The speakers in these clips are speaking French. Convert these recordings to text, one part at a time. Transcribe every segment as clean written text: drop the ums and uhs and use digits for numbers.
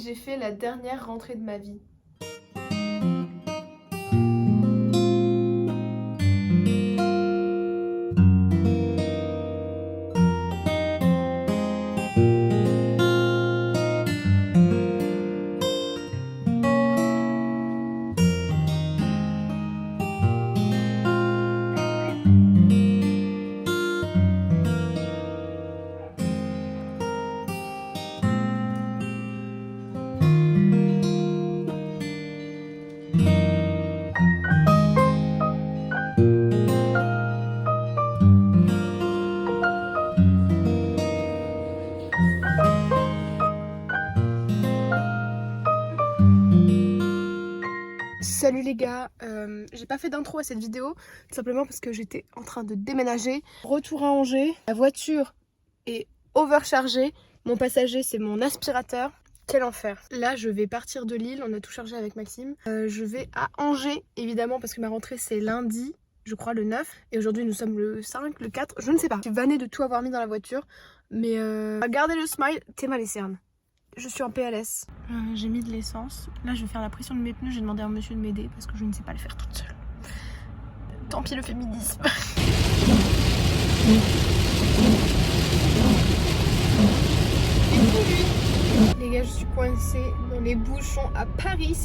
J'ai fait la dernière rentrée de ma vie. Salut les gars, j'ai pas fait d'intro à cette vidéo, tout simplement parce que j'étais en train de déménager. Retour à Angers, la voiture est overchargée, mon passager c'est mon aspirateur. Quel enfer. Là je vais partir de Lille, on a tout chargé avec Maxime. Je vais à Angers évidemment parce que ma rentrée c'est lundi, je crois le 9. Et aujourd'hui nous sommes le 5, le 4, je ne sais pas. Je suis vannée de tout avoir mis dans la voiture, mais gardez le smile, t'es mal les cernes. Je suis en PLS. J'ai mis de l'essence. Là, je vais faire la pression de mes pneus. J'ai demandé à un monsieur de m'aider parce que je ne sais pas le faire toute seule. Tant pis le féminisme. Les gars, je suis coincée dans les bouchons à Paris.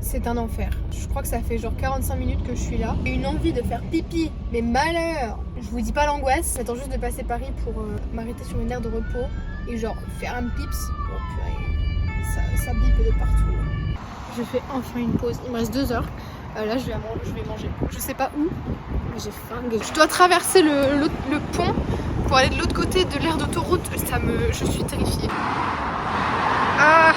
C'est un enfer. Je crois que ça fait genre 45 minutes que je suis là. J'ai une envie de faire pipi, mais malheur. Je vous dis pas l'angoisse. J'attends juste de passer Paris pour m'arrêter sur une aire de repos et genre faire un pips. Oh purée, ça bipe de partout. Je fais enfin une pause. Il me reste 2 heures. Là, je vais manger. Je sais pas où, mais j'ai faim. Je dois traverser le pont pour aller de l'autre côté de l'aire d'autoroute. Je suis terrifiée. Ah!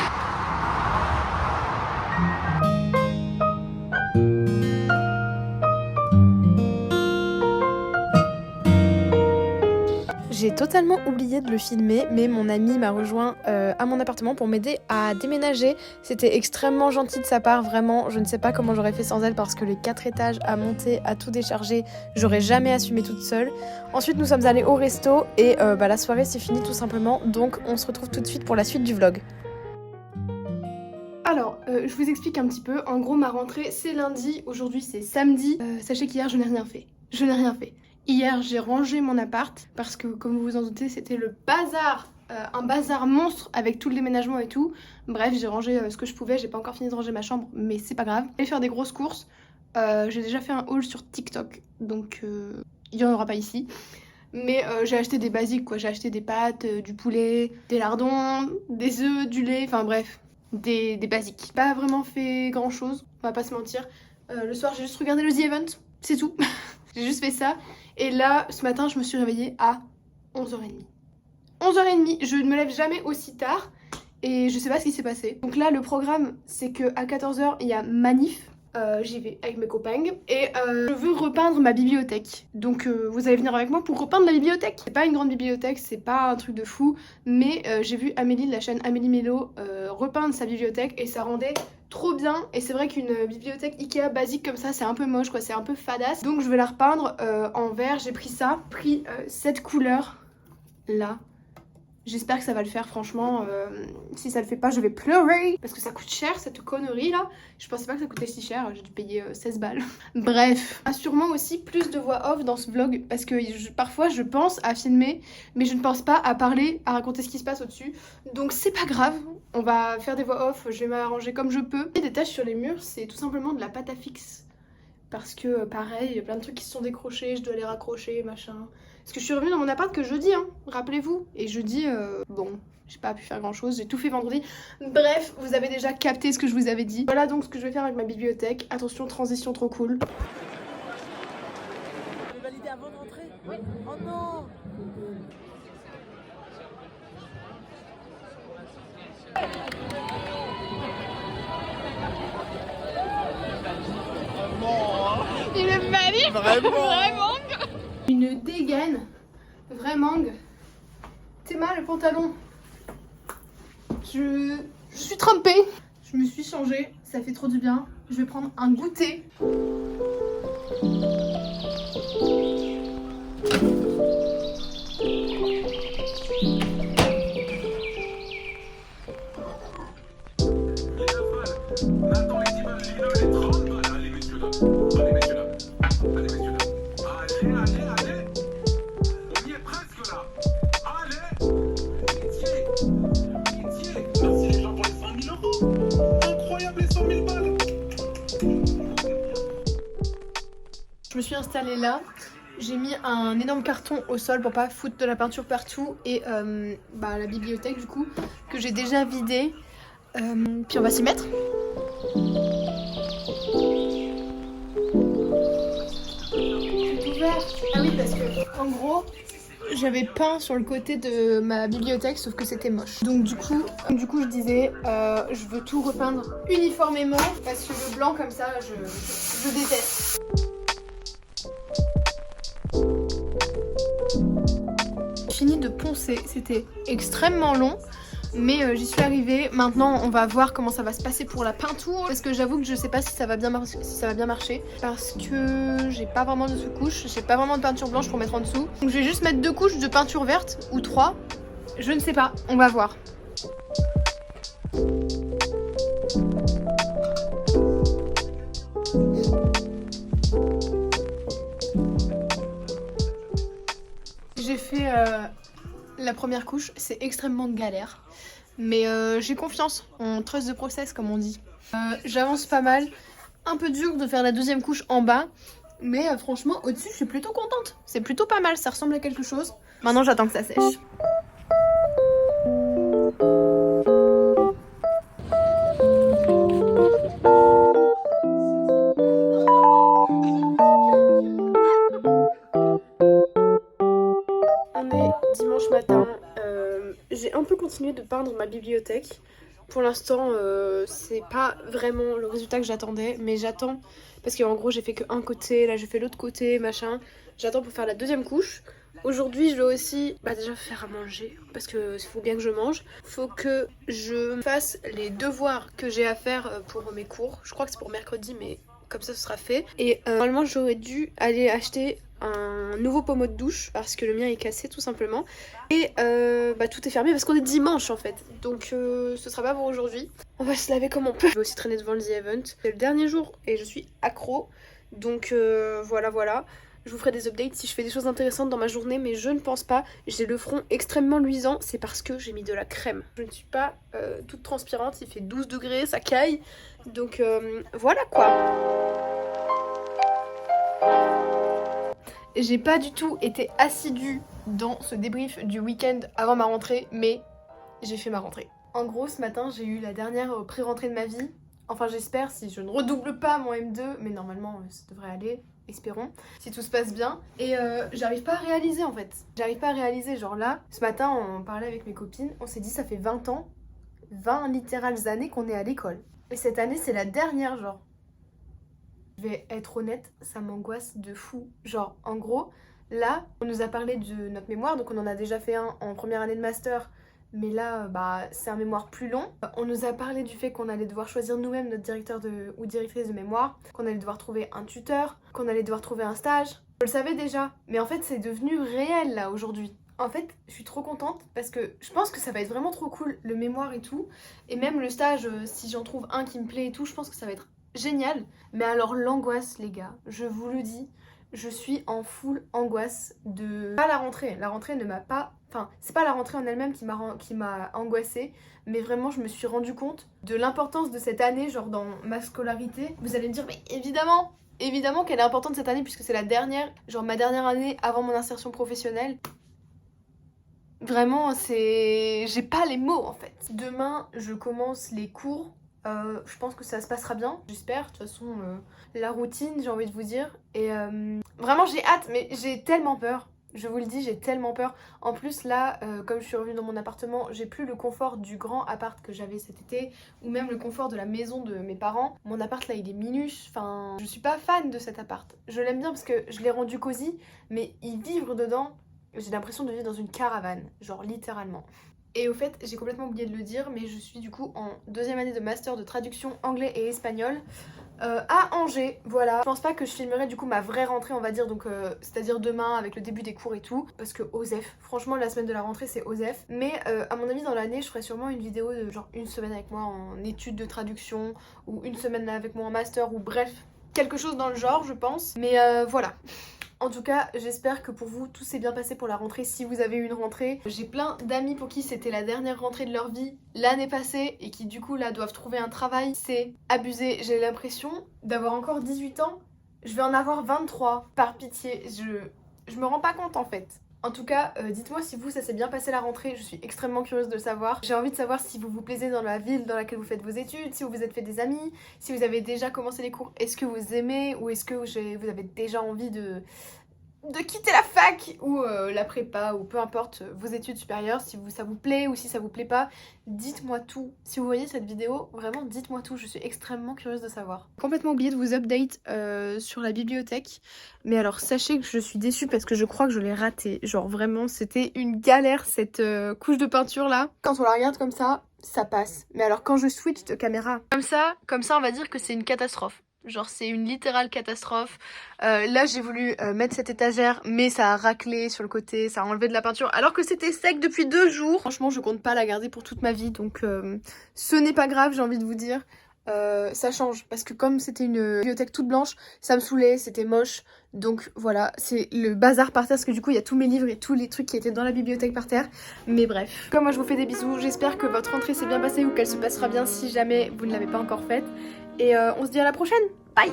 J'ai totalement oublié de le filmer, mais mon ami m'a rejoint à mon appartement pour m'aider à déménager. C'était extrêmement gentil de sa part, vraiment. Je ne sais pas comment j'aurais fait sans elle parce que les 4 étages à monter, à tout décharger, j'aurais jamais assumé toute seule. Ensuite, nous sommes allés au resto et la soirée s'est finie tout simplement. Donc, on se retrouve tout de suite pour la suite du vlog. Alors, je vous explique un petit peu. En gros, ma rentrée, c'est lundi. Aujourd'hui, c'est samedi. Sachez qu'hier, je n'ai rien fait. Hier, j'ai rangé mon appart parce que, comme vous vous en doutez, c'était le bazar, un bazar monstre avec tout le déménagement et tout. Bref, j'ai rangé ce que je pouvais. J'ai pas encore fini de ranger ma chambre, mais c'est pas grave. Je vais faire des grosses courses. J'ai déjà fait un haul sur TikTok, donc il y en aura pas ici. Mais j'ai acheté des basiques, quoi. J'ai acheté des pâtes, du poulet, des lardons, des œufs, du lait, enfin bref, des basiques. Pas vraiment fait grand chose, on va pas se mentir. Le soir, j'ai juste regardé le The Event, c'est tout. J'ai juste fait ça. Et là, ce matin, je me suis réveillée à 11h30. 11h30, je ne me lève jamais aussi tard. Et je sais pas ce qui s'est passé. Donc là, le programme, c'est qu'à 14h, il y a manif. J'y vais avec mes copains. Et je veux repeindre ma bibliothèque. Donc vous allez venir avec moi pour repeindre ma bibliothèque. C'est pas une grande bibliothèque, c'est pas un truc de fou. Mais j'ai vu Amélie de la chaîne Amélie Mélo repeindre sa bibliothèque. Et ça rendait trop bien. Et c'est vrai qu'une bibliothèque Ikea basique comme ça, c'est un peu moche, quoi. C'est un peu fadasse. Donc je vais la repeindre en vert. J'ai pris ça. J'ai pris cette couleur là. J'espère que ça va le faire, franchement. Si ça le fait pas, je vais pleurer. Parce que ça coûte cher, cette connerie là. Je pensais pas que ça coûtait si cher. J'ai dû payer 16 balles. Bref. Il y a sûrement aussi plus de voix off dans ce vlog. Parce que parfois, je pense à filmer. Mais je ne pense pas à parler, à raconter ce qui se passe au-dessus. Donc c'est pas grave. On va faire des voix off. Je vais m'arranger comme je peux. Et des taches sur les murs, c'est tout simplement de la pâte à fixe. Parce que pareil, il y a plein de trucs qui se sont décrochés. Je dois les raccrocher, machin. Parce que je suis revenue dans mon appart que jeudi, hein, rappelez-vous. Et jeudi, bon, j'ai pas pu faire grand chose, j'ai tout fait vendredi. Bref, vous avez déjà capté ce que je vous avais dit. Voilà donc ce que je vais faire avec ma bibliothèque. Attention, transition trop cool. Vous avez validé avant de rentrer? Oui. Oh non! Il est magnifique. Vraiment. Une dégaine. Vraiment. Théma, le pantalon. Je suis trempée. Je me suis changée. Ça fait trop du bien. Je vais prendre un goûter. On attend les images, les 30 balles. Allez, messieurs, dames. Allez, messieurs, dames. Allez, messieurs, dames. Allez. On y est presque là. Allez. Pitié. Merci les gens pour les 100 000 euros. Incroyable les 100 000 balles. Je me suis installée là. J'ai mis un énorme carton au sol pour pas foutre de la peinture partout et la bibliothèque du coup que j'ai déjà vidée. Puis on va s'y mettre. C'est ouvert. Ah oui parce que en gros j'avais peint sur le côté de ma bibliothèque sauf que c'était moche. Donc du coup je disais je veux tout repeindre uniformément parce que le blanc comme ça je déteste. Fini de poncer, c'était extrêmement long mais j'y suis arrivée. Maintenant on va voir comment ça va se passer pour la peinture parce que j'avoue que je sais pas si ça va bien marcher parce que j'ai pas vraiment de sous-couche, j'ai pas vraiment de peinture blanche pour mettre en dessous. Donc je vais juste mettre 2 couches de peinture verte ou 3, je ne sais pas, on va voir. J'ai fait la première couche, c'est extrêmement galère, mais j'ai confiance, on trust the process comme on dit. J'avance pas mal, un peu dur de faire la deuxième couche en bas, mais franchement au-dessus je suis plutôt contente, c'est plutôt pas mal, ça ressemble à quelque chose. Maintenant j'attends que ça sèche. Dimanche matin, j'ai un peu continué de peindre ma bibliothèque. Pour l'instant, c'est pas vraiment le résultat que j'attendais, mais j'attends parce qu'en gros j'ai fait qu'un côté, là j'ai fait l'autre côté, machin. J'attends pour faire la deuxième couche. Aujourd'hui je dois aussi déjà faire à manger parce que faut bien que je mange. Faut que je fasse les devoirs que j'ai à faire pour mes cours. Je crois que c'est pour mercredi, mais comme ça ce sera fait. Et normalement j'aurais dû aller acheter un nouveau pommeau de douche parce que le mien est cassé tout simplement et tout est fermé parce qu'on est dimanche en fait, donc ce sera pas pour aujourd'hui. On va se laver comme on peut. Je vais aussi traîner devant le The Event, c'est le dernier jour et je suis accro, donc voilà. Je vous ferai des updates si je fais des choses intéressantes dans ma journée, mais je ne pense pas. J'ai le front extrêmement luisant, c'est parce que j'ai mis de la crème. Je ne suis pas toute transpirante, il fait 12 degrés, ça caille, donc voilà quoi. J'ai pas du tout été assidue dans ce débrief du week-end avant ma rentrée, mais j'ai fait ma rentrée. En gros, ce matin, j'ai eu la dernière pré-rentrée de ma vie. Enfin, j'espère, si je ne redouble pas mon M2, mais normalement, ça devrait aller, espérons, si tout se passe bien. Et j'arrive pas à réaliser, en fait. J'arrive pas à réaliser, genre là, ce matin, on parlait avec mes copines, on s'est dit, ça fait 20 ans, 20 littérales années qu'on est à l'école. Et cette année, c'est la dernière, genre. Je vais être honnête, ça m'angoisse de fou. Genre, en gros, là, on nous a parlé de notre mémoire, donc on en a déjà fait un en première année de master, mais là, c'est un mémoire plus long. On nous a parlé du fait qu'on allait devoir choisir nous-mêmes notre directeur ou directrice de mémoire, qu'on allait devoir trouver un tuteur, qu'on allait devoir trouver un stage. Je le savais déjà, mais en fait, c'est devenu réel, là, aujourd'hui. En fait, je suis trop contente parce que je pense que ça va être vraiment trop cool, le mémoire et tout. Et même le stage, si j'en trouve un qui me plaît et tout, je pense que ça va être génial. Mais alors l'angoisse les gars, je vous le dis, je suis en full angoisse de... Pas la rentrée ne m'a pas... Enfin, c'est pas la rentrée en elle-même qui m'a angoissée, mais vraiment je me suis rendu compte de l'importance de cette année, genre dans ma scolarité. Vous allez me dire, mais évidemment qu'elle est importante cette année puisque c'est la dernière, genre ma dernière année avant mon insertion professionnelle. Vraiment, j'ai pas les mots en fait. Demain, je commence les cours. Je pense que ça se passera bien, j'espère. De toute façon, la routine, j'ai envie de vous dire. Et vraiment, j'ai hâte, mais j'ai tellement peur. Je vous le dis, j'ai tellement peur. En plus, là, comme je suis revenue dans mon appartement, j'ai plus le confort du grand appart que j'avais cet été, ou même le confort de la maison de mes parents. Mon appart, là, il est minus. Enfin, je suis pas fan de cet appart. Je l'aime bien parce que je l'ai rendu cosy, mais y vivre dedans, j'ai l'impression de vivre dans une caravane. Genre, littéralement. Et au fait, j'ai complètement oublié de le dire, mais je suis du coup en 2e année de master de traduction anglais et espagnol à Angers, voilà. Je pense pas que je filmerai du coup ma vraie rentrée, on va dire, donc c'est-à-dire demain avec le début des cours et tout, parce que OSEF, franchement la semaine de la rentrée c'est OSEF. Mais à mon avis dans l'année je ferai sûrement une vidéo de genre une semaine avec moi en études de traduction, ou une semaine avec moi en master, ou bref, quelque chose dans le genre je pense. Mais voilà. En tout cas, j'espère que pour vous, tout s'est bien passé pour la rentrée si vous avez eu une rentrée. J'ai plein d'amis pour qui c'était la dernière rentrée de leur vie l'année passée et qui du coup là doivent trouver un travail. C'est abusé, j'ai l'impression d'avoir encore 18 ans. Je vais en avoir 23, par pitié, je me rends pas compte en fait. En tout cas, dites-moi si vous, ça s'est bien passé la rentrée, je suis extrêmement curieuse de le savoir. J'ai envie de savoir si vous vous plaisez dans la ville dans laquelle vous faites vos études, si vous vous êtes fait des amis, si vous avez déjà commencé les cours, est-ce que vous aimez ou est-ce que vous avez déjà envie de quitter la fac ou la prépa ou peu importe vos études supérieures, si ça vous plaît ou si ça vous plaît pas, dites-moi tout. Si vous voyez cette vidéo, vraiment dites-moi tout, je suis extrêmement curieuse de savoir. Complètement oublié de vous update sur la bibliothèque, mais alors sachez que je suis déçue parce que je crois que je l'ai raté. Genre vraiment c'était une galère cette couche de peinture là. Quand on la regarde comme ça passe. Mais alors quand je switch de caméra comme ça on va dire que c'est une catastrophe. Genre c'est une littérale catastrophe. Là j'ai voulu mettre cette étagère mais ça a raclé sur le côté, ça a enlevé de la peinture alors que c'était sec depuis 2 jours. Franchement je compte pas la garder pour toute ma vie donc ce n'est pas grave, j'ai envie de vous dire. Ça change parce que comme c'était une bibliothèque toute blanche, ça me saoulait, c'était moche. Donc voilà, c'est le bazar par terre parce que du coup il y a tous mes livres et tous les trucs qui étaient dans la bibliothèque par terre. Mais bref, comme moi je vous fais des bisous, j'espère que votre rentrée s'est bien passée ou qu'elle se passera bien si jamais vous ne l'avez pas encore faite. Et on se dit à la prochaine. Bye.